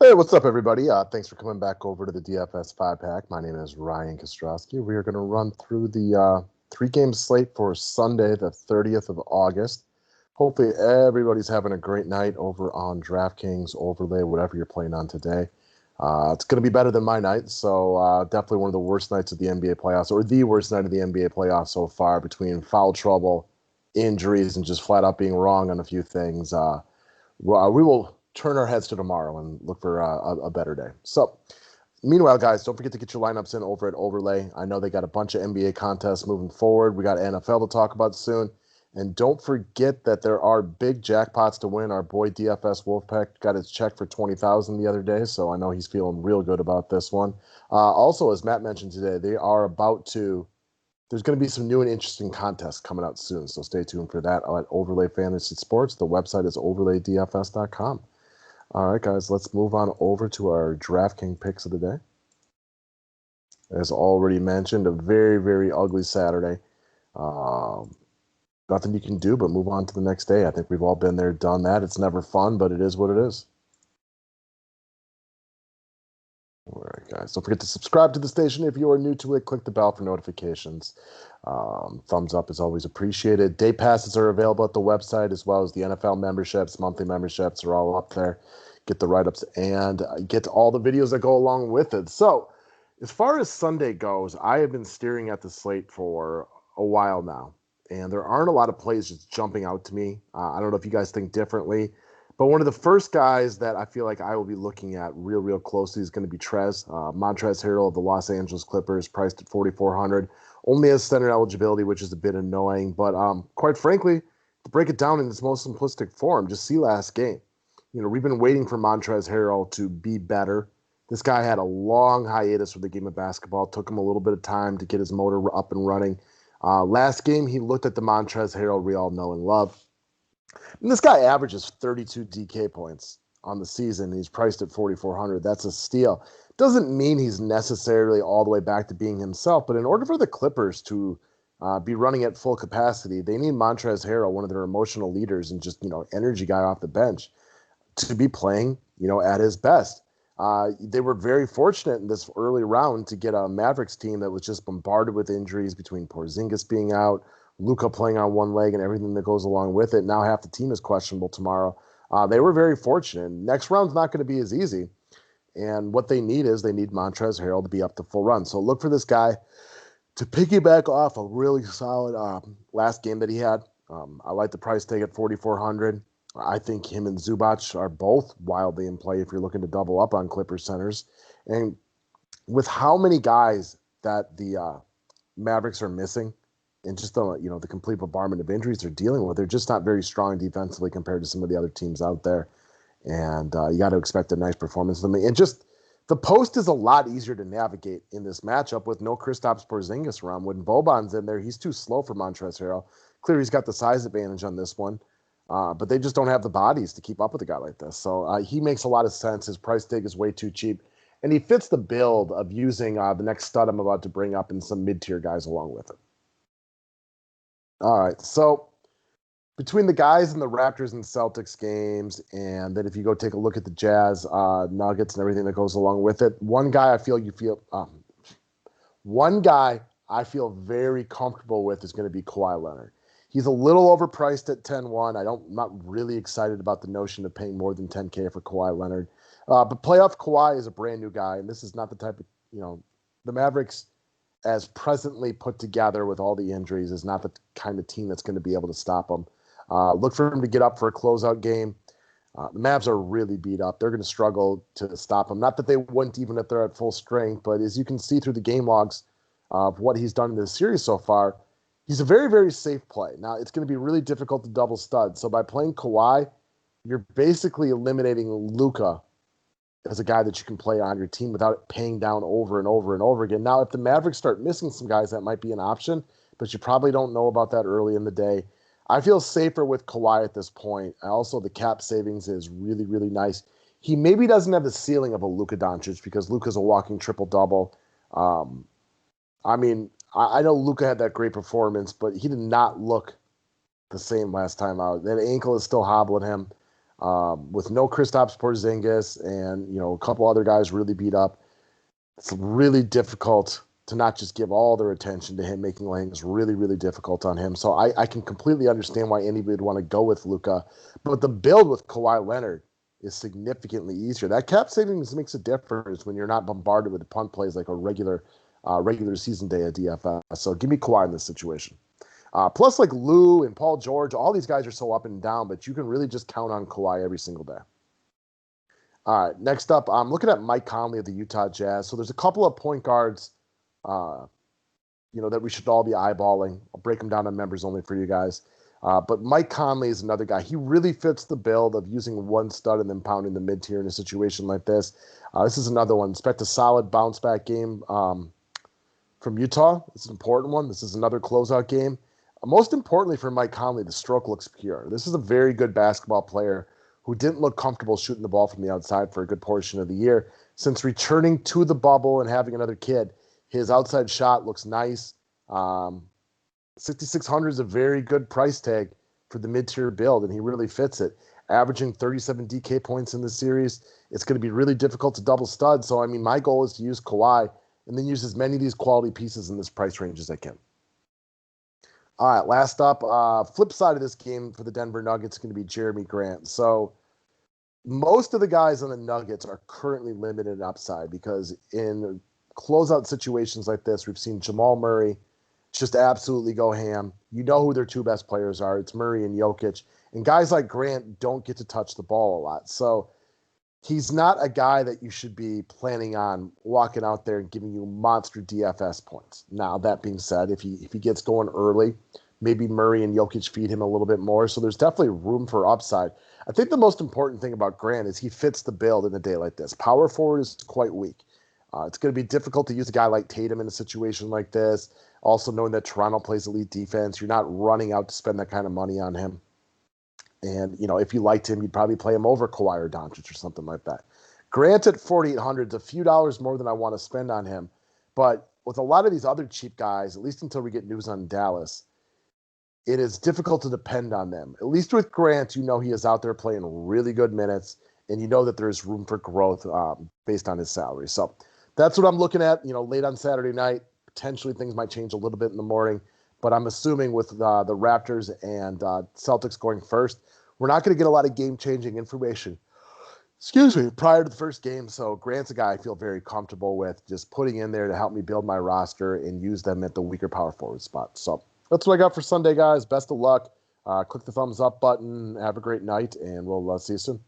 Hey, what's up, everybody? Thanks for coming back over to the DFS 5-pack. My name is Ryan Kostrowski. We are going to run through the three-game slate for Sunday, the 30th of August. Hopefully, everybody's having a great night over on Draftkings, Overlay, whatever you're playing on today. It's going to be better than my night, so definitely one of the worst nights of the NBA playoffs, or the worst night of the NBA playoffs so far, between foul trouble, injuries, and just flat out being wrong on a few things. We will turn our heads to tomorrow and look for a better day. So, meanwhile, guys, don't forget to get your lineups in over at Overlay. I know they got a bunch of NBA contests moving forward. We got NFL to talk about soon. And don't forget that there are big jackpots to win. Our boy DFS Wolfpack got his check for $20,000 the other day, so I know he's feeling real good about this one. Also, as Matt mentioned today, they are about to there's going to be some new and interesting contests coming out soon, so stay tuned for that at Overlay Fantasy Sports. The website is overlaydfs.com. All right, guys, let's move on over to our DraftKings picks of the day. As already mentioned, a very, very ugly Saturday. Nothing you can do but move on to the next day. I think we've all been there, done that. It's never fun, but it is what it is. All right, guys. Don't forget to subscribe to the station if you are new to it. Click the bell for notifications. Thumbs up is always appreciated. Day passes are available at the website, as well as the NFL memberships, monthly memberships are all up there. Get the write-ups and get all the videos that go along with it. So, as far as Sunday goes, I have been staring at the slate for a while now, and there aren't a lot of plays just jumping out to me. I don't know if you guys think differently. But one of the first guys that I feel like I will be looking at real closely is going to be Montrezl Harrell of the Los Angeles Clippers, priced at 4,400. Only has center eligibility, which is a bit annoying. But quite frankly, to break it down in its most simplistic form, just see last game. You know, we've been waiting for Montrezl Harrell to be better. This guy had a long hiatus from the game of basketball. It took him a little bit of time to get his motor up and running. Last game, he looked at the Montrezl Harrell we all know and love. And this guy averages 32 DK points on the season. He's priced at 4,400. That's a steal. Doesn't mean he's necessarily all the way back to being himself, but in order for the Clippers to be running at full capacity, they need Montrezl Harrell, one of their emotional leaders and just, energy guy off the bench, to be playing, at his best. They were very fortunate in this early round to get a Mavericks team that was just bombarded with injuries between Porzingis being out, Luka playing on one leg, and everything that goes along with it. Now half the team is questionable tomorrow. They were very fortunate. Next round's not going to be as easy. And what they need Montrezl Harrell to be up to full run. So look for this guy to piggyback off a really solid last game that he had. I like the price tag at 4,400. I think him and Zubac are both wildly in play if you're looking to double up on Clippers centers. And with how many guys that the Mavericks are missing, and just the complete bombardment of injuries they're dealing with, they're just not very strong defensively compared to some of the other teams out there. And you got to expect a nice performance from me. And just the post is a lot easier to navigate in this matchup with no Kristaps Porzingis around. When Boban's in there, he's too slow for Montrezl Harrell. Clearly, he's got the size advantage on this one. But they just don't have the bodies to keep up with a guy like this. So he makes a lot of sense. His price tag is way too cheap. And he fits the build of using the next stud I'm about to bring up and some mid-tier guys along with it. All right, so between the guys in the Raptors and Celtics games, and then if you go take a look at the Jazz, Nuggets, and everything that goes along with it, one guy I feel very comfortable with is going to be Kawhi Leonard. He's a little overpriced at 10-1. I'm not really excited about the notion of paying more than 10K for Kawhi Leonard. But playoff Kawhi is a brand new guy, and this is not the type of, the Mavericks, as presently put together with all the injuries, is not the kind of team that's going to be able to stop them. Look for him to get up for a closeout game. The Mavs are really beat up. They're going to struggle to stop him. Not that they wouldn't even if they're at full strength, but as you can see through the game logs of what he's done in this series so far, he's a very, very safe play. Now, it's going to be really difficult to double stud. So by playing Kawhi, you're basically eliminating Luka as a guy that you can play on your team without paying down over and over and over again. Now, if the Mavericks start missing some guys, that might be an option, but you probably don't know about that early in the day. I feel safer with Kawhi at this point. Also, the cap savings is really, really nice. He maybe doesn't have the ceiling of a Luka Doncic because Luka's a walking triple-double. I know Luka had that great performance, but he did not look the same last time out. That ankle is still hobbling him. with no Kristaps Porzingis and, a couple other guys really beat up. It's really difficult to not just give all their attention to him. Making lanes really, really difficult on him. So I can completely understand why anybody would want to go with Luka. But the build with Kawhi Leonard is significantly easier. That cap savings makes a difference when you're not bombarded with punt plays like a regular season day at DFS. So give me Kawhi in this situation. Plus, like Lou and Paul George, all these guys are so up and down, but you can really just count on Kawhi every single day. All right, next up, I'm looking at Mike Conley of the Utah Jazz. So there's a couple of point guards, that we should all be eyeballing. I'll break them down on members only for you guys. But Mike Conley is another guy. He really fits the build of using one stud and then pounding the mid-tier in a situation like this. This is another one. Expect a solid bounce-back game from Utah. It's an important one. This is another closeout game. Most importantly for Mike Conley, the stroke looks pure. This is a very good basketball player who didn't look comfortable shooting the ball from the outside for a good portion of the year. Since returning to the bubble and having another kid, his outside shot looks nice. 6,600 is a very good price tag for the mid-tier build, and he really fits it. Averaging 37 DK points in this series, it's going to be really difficult to double stud. So, my goal is to use Kawhi and then use as many of these quality pieces in this price range as I can. All right, last up, flip side of this game for the Denver Nuggets is going to be Jerami Grant. So most of the guys on the Nuggets are currently limited in upside because in closeout situations like this, we've seen Jamal Murray just absolutely go ham. You know who their two best players are. It's Murray and Jokic. And guys like Grant don't get to touch the ball a lot. So he's not a guy that you should be planning on walking out there and giving you monster DFS points. Now, that being said, if he gets going early, maybe Murray and Jokic feed him a little bit more. So there's definitely room for upside. I think the most important thing about Grant is he fits the build in a day like this. Power forward is quite weak. It's going to be difficult to use a guy like Tatum in a situation like this. Also knowing that Toronto plays elite defense, you're not running out to spend that kind of money on him. And, if you liked him, you'd probably play him over Kawhi or Doncic or something like that. Grant at 4,800 is a few dollars more than I want to spend on him. But with a lot of these other cheap guys, at least until we get news on Dallas, it is difficult to depend on them. At least with Grant, he is out there playing really good minutes, and you know that there's room for growth based on his salary. So that's what I'm looking at, late on Saturday night. Potentially things might change a little bit in the morning, but I'm assuming with the Raptors and Celtics going first, we're not going to get a lot of game-changing information, prior to the first game. So Grant's a guy I feel very comfortable with just putting in there to help me build my roster and use them at the weaker power forward spot. So that's what I got for Sunday, guys. Best of luck. Click the thumbs up button. Have a great night, and we'll see you soon.